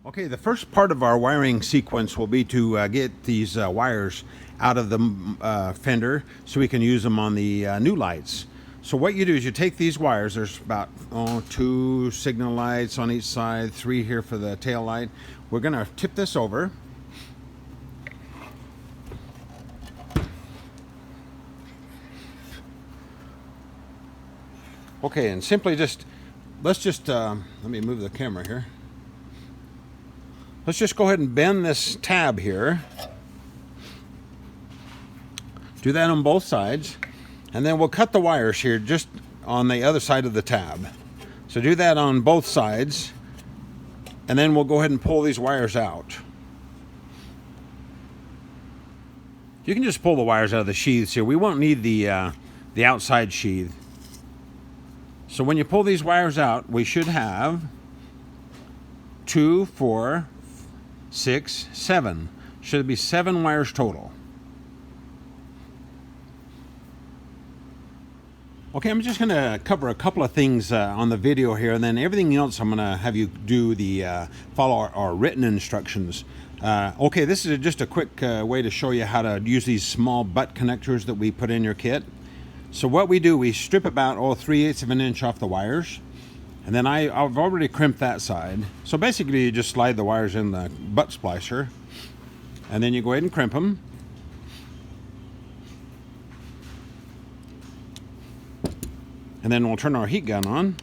Okay, the first part of our wiring sequence will be to get these wires out of the fender so we can use them on the new lights. So what you do is you take these wires, there's about 2 signal lights on each side, 3 here for the tail light. We're going to tip this over. Okay, and simply let's just, let me move the camera here. Let's just go ahead and bend this tab here. Do that on both sides. And then we'll cut the wires here just on the other side of the tab. So do that on both sides. And then we'll go ahead and pull these wires out. You can just pull the wires out of the sheaths here. We won't need the outside sheath. So when you pull these wires out, we should have 2, 4, 6, 7. Should be 7 wires total. Okay, I'm just going to cover a couple of things on the video here, and then everything else I'm going to have you do the follow our written instructions. Okay, this is just a quick way to show you how to use these small butt connectors that we put in your kit. So what we do, we strip about 3/8 of an inch off the wires. And then I've already crimped that side. So basically you just slide the wires in the butt splicer. And then you go ahead and crimp them. And then we'll turn our heat gun on.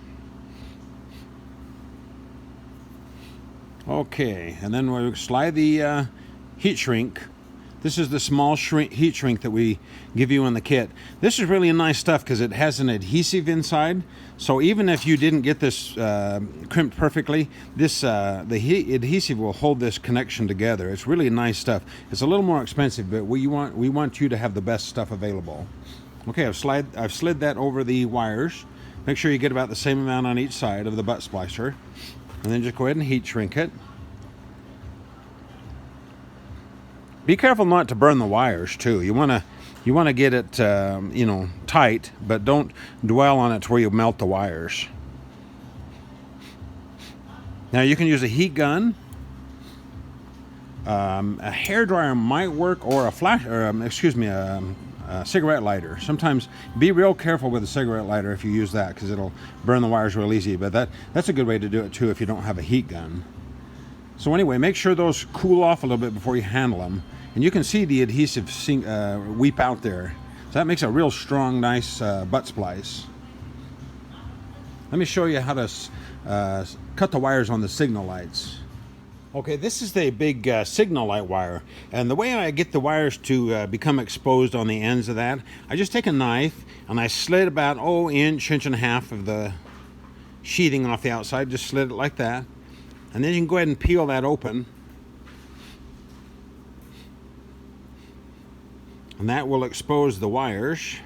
Okay, and then we'll slide the heat shrink. This is the small heat shrink that we give you in the kit. This is really nice stuff because it has an adhesive inside. So even if you didn't get this crimped perfectly, the adhesive will hold this connection together. It's really nice stuff. It's a little more expensive, but we want you to have the best stuff available. Okay, I've slid that over the wires. Make sure you get about the same amount on each side of the butt splicer. And then just go ahead and heat shrink it. Be careful not to burn the wires too. You want to get it tight, but don't dwell on it to where you melt the wires. Now you can use a heat gun. A hair dryer might work, or a cigarette lighter. Sometimes be real careful with a cigarette lighter if you use that, because it'll burn the wires real easy. But that's a good way to do it too if you don't have a heat gun. So anyway, make sure those cool off a little bit before you handle them. And you can see the adhesive weep out there. So that makes a real strong, nice butt splice. Let me show you how to cut the wires on the signal lights. Okay, this is the big signal light wire. And the way I get the wires to become exposed on the ends of that, I just take a knife and I slit about inch and a half of the sheathing off the outside. Just slit it like that. And then you can go ahead and peel that open. And that will expose the wires.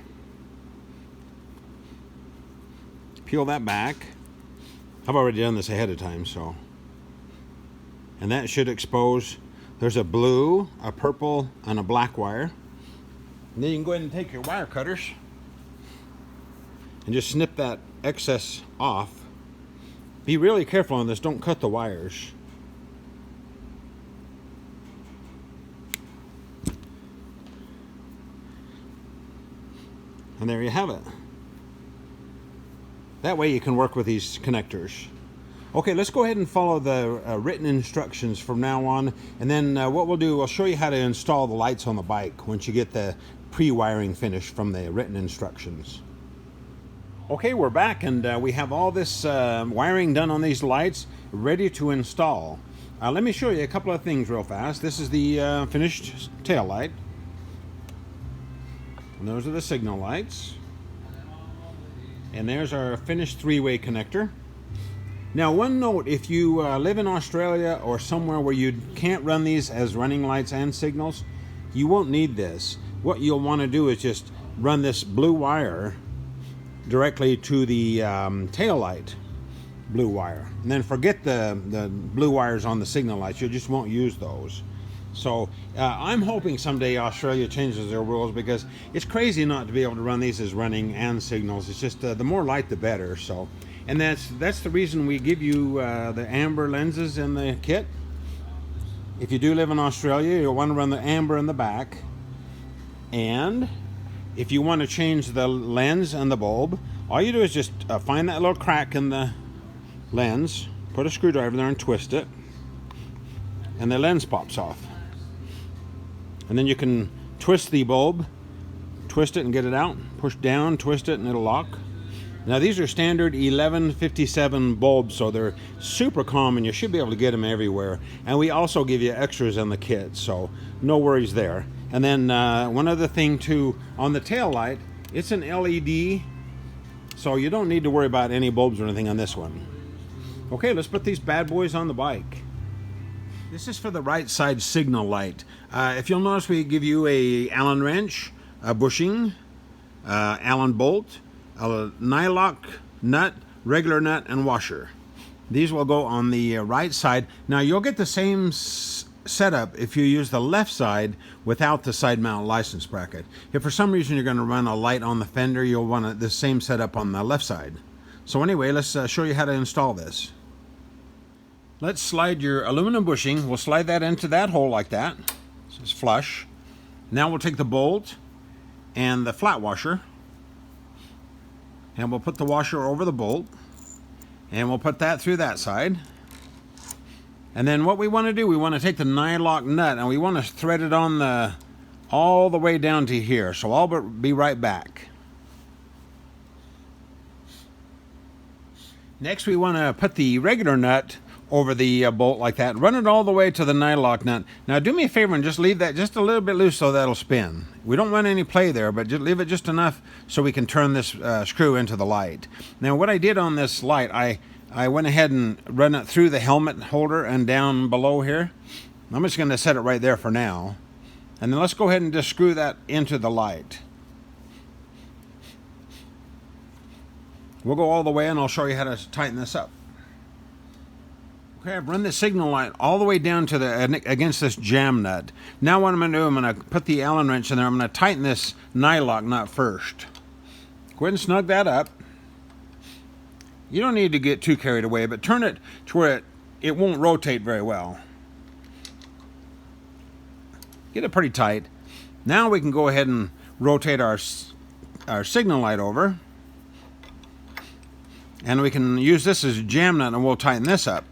Peel that back. I've already done this ahead of time, so. And that should expose, there's a blue, a purple, and a black wire. And then you can go ahead and take your wire cutters and just snip that excess off. Be really careful on this, don't cut the wires. And there you have it. That way you can work with these connectors. Okay, let's go ahead and follow the written instructions from now on. And then what we'll do, we'll show you how to install the lights on the bike once you get the pre-wiring finished from the written instructions. Okay, we're back, and we have all this wiring done on these lights ready to install. Let me show you a couple of things real fast. This is the finished tail light. And those are the signal lights. And there's our finished 3-way connector. Now, one note, if you live in Australia or somewhere where you can't run these as running lights and signals, you won't need this. What you'll want to do is just run this blue wire directly to the tail light blue wire. And then forget the blue wires on the signal lights. You just won't use those. So I'm hoping someday Australia changes their rules, because it's crazy not to be able to run these as running and signals. It's just the more light the better. So, and that's the reason we give you the amber lenses in the kit. If you do live in Australia, you'll want to run the amber in the back. And if you want to change the lens and the bulb, all you do is just find that little crack in the lens, put a screwdriver there and twist it, and the lens pops off. And then you can twist the bulb, twist it and get it out, push down, twist it, and it'll lock. Now these are standard 1157 bulbs, so they're super common. You should be able to get them everywhere. And we also give you extras in the kit, so no worries there. And then one other thing too, on the tail light, it's an LED, so you don't need to worry about any bulbs or anything on this one. Okay, let's put these bad boys on the bike. This is for the right side signal light. If you'll notice, we give you a Allen wrench, a bushing, Allen bolt, a nylock nut, regular nut, and washer. These will go on the right side. Now you'll get the same setup if you use the left side without the side mount license bracket. If for some reason you're going to run a light on the fender, you'll want the same setup on the left side. So anyway, let's show you how to install this. Let's slide your aluminum bushing. We'll slide that into that hole like that. So it's flush. Now we'll take the bolt and the flat washer, and we'll put the washer over the bolt, and we'll put that through that side. And then what we want to do, we want to take the nylock nut and we want to thread it on all the way down to here. So I'll be right back. Next we want to put the regular nut over the bolt like that. Run it all the way to the nylock nut. Now do me a favor and just leave that just a little bit loose so that'll spin. We don't want any play there, but just leave it just enough so we can turn this screw into the light. Now what I did on this light, I went ahead and run it through the helmet holder and down below here. I'm just going to set it right there for now. And then let's go ahead and just screw that into the light. We'll go all the way and I'll show you how to tighten this up. Okay, I've run the signal light all the way down to against this jam nut. Now what I'm going to do, I'm going to put the Allen wrench in there. I'm going to tighten this nylock nut first. Go ahead and snug that up. You don't need to get too carried away, but turn it to where it won't rotate very well. Get it pretty tight. Now we can go ahead and rotate our signal light over. And we can use this as a jam nut and we'll tighten this up.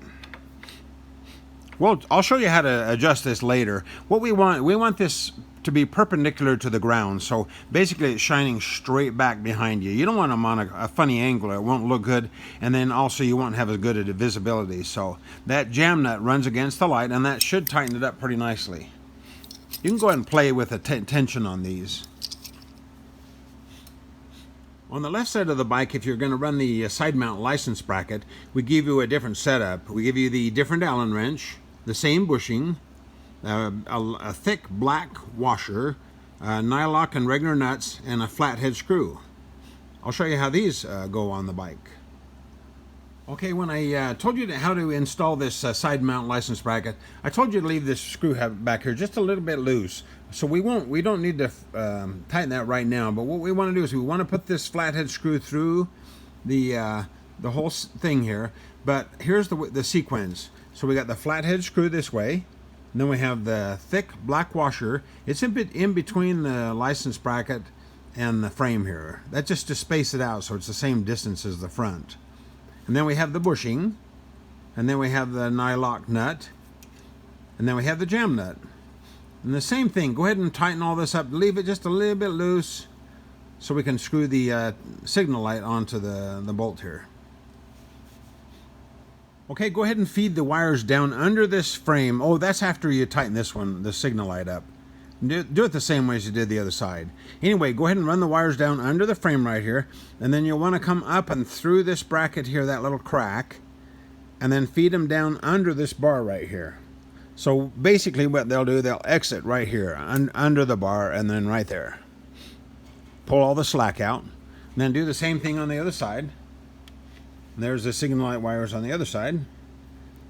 Well, I'll show you how to adjust this later. What we want this to be perpendicular to the ground, so basically it's shining straight back behind you. You don't want them on a funny angle, it won't look good, and then also you won't have as good a visibility. So that jam nut runs against the light, and that should tighten it up pretty nicely. You can go ahead and play with the tension on these. On the left side of the bike, if you're going to run the side mount license bracket, we give you a different setup. We give you the different Allen wrench, the same bushing, a thick black washer, nylock and regular nuts, and a flathead screw. I'll show you how these go on the bike. Okay, when I told you how to install this side mount license bracket, I told you to leave this screw back here just a little bit loose. So we don't need to tighten that right now, but what we want to do is we want to put this flathead screw through the whole thing here. But here's the sequence. So we got the flathead screw this way, and then we have the thick black washer. It's in between the license bracket and the frame here. That's just to space it out so it's the same distance as the front. And then we have the bushing, and then we have the nylock nut, and then we have the jam nut. And the same thing, go ahead and tighten all this up, leave it just a little bit loose so we can screw the signal light onto the bolt here. Okay, go ahead and feed the wires down under this frame. Oh, that's after you tighten this one, the signal light up. Do it the same way as you did the other side. Anyway, go ahead and run the wires down under the frame right here, and then you'll want to come up and through this bracket here, that little crack, and then feed them down under this bar right here. So basically what they'll do, they'll exit right here under the bar and then right there. Pull all the slack out, and then do the same thing on the other side. And there's the signal light wires on the other side.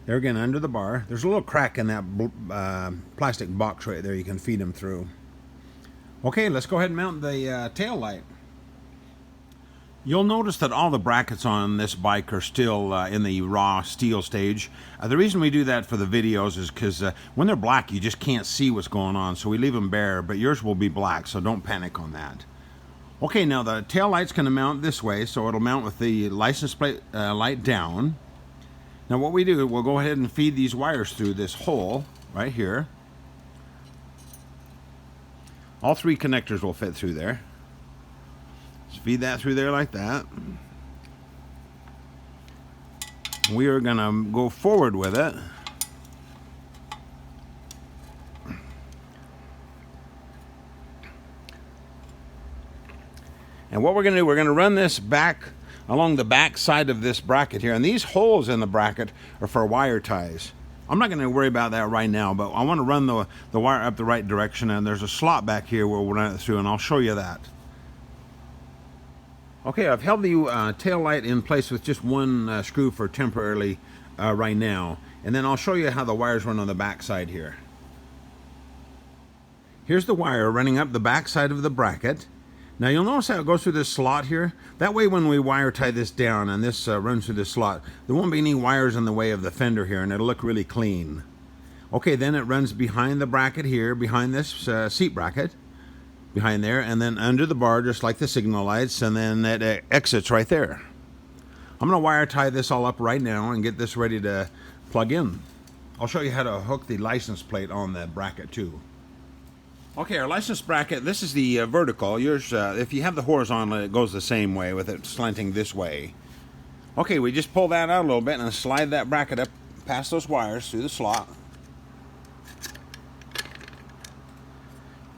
There again, under the bar. There's a little crack in that plastic box right there you can feed them through. Okay, let's go ahead and mount the tail light. You'll notice that all the brackets on this bike are still in the raw steel stage. The reason we do that for the videos is because when they're black, you just can't see what's going on, so we leave them bare, but yours will be black, so don't panic on that. Okay, now the tail light's going to mount this way, so it'll mount with the license plate light down. Now what we do, we'll go ahead and feed these wires through this hole right here. All 3 connectors will fit through there. Just feed that through there like that. We are going to go forward with it. And what we're going to do, we're going to run this back along the back side of this bracket here. And these holes in the bracket are for wire ties. I'm not going to worry about that right now, but I want to run the wire up the right direction. And there's a slot back here where we'll run it through, and I'll show you that. Okay, I've held the tail light in place with just one screw for temporarily right now. And then I'll show you how the wires run on the back side here. Here's the wire running up the back side of the bracket. Now you'll notice how it goes through this slot here. That way when we wire tie this down and this runs through this slot, there won't be any wires in the way of the fender here, and it'll look really clean. Okay, then it runs behind the bracket here, behind this seat bracket, behind there, and then under the bar just like the signal lights, and then it exits right there. I'm going to wire tie this all up right now and get this ready to plug in. I'll show you how to hook the license plate on the bracket too. Okay, our license bracket, this is the vertical. Yours, if you have the horizontal, it goes the same way with it slanting this way. Okay, we just pull that out a little bit and slide that bracket up past those wires through the slot.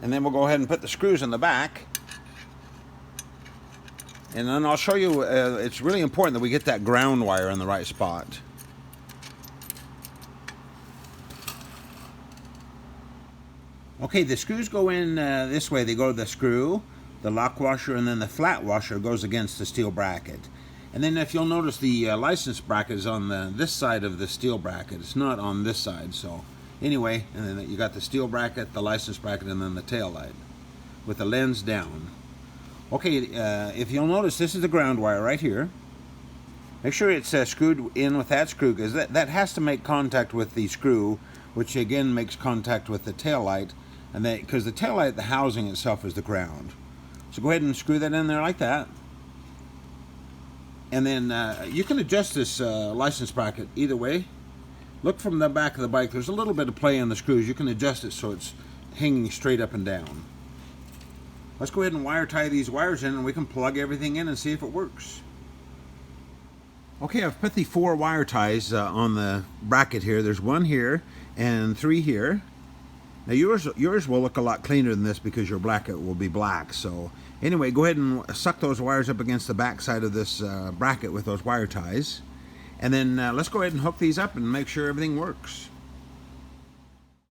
And then we'll go ahead and put the screws in the back. And then I'll show you, it's really important that we get that ground wire in the right spot. Okay, the screws go in this way. They go to the screw, the lock washer, and then the flat washer goes against the steel bracket. And then if you'll notice, the license bracket is on this side of the steel bracket. It's not on this side, so anyway, and then you got the steel bracket, the license bracket, and then the tail light with the lens down. Okay, if you'll notice, this is the ground wire right here. Make sure it's screwed in with that screw, because that has to make contact with the screw, which again makes contact with the tail light. And because the tail light, the housing itself is the ground. So go ahead and screw that in there like that. And then you can adjust this license bracket either way. Look from the back of the bike. There's a little bit of play in the screws. You can adjust it so it's hanging straight up and down. Let's go ahead and wire tie these wires in, and we can plug everything in and see if it works. Okay, I've put the 4 wire ties on the bracket here. There's 1 here and 3 here. Now yours will look a lot cleaner than this because your bracket will be black. So anyway, go ahead and suck those wires up against the back side of this bracket with those wire ties. And then let's go ahead and hook these up and make sure everything works.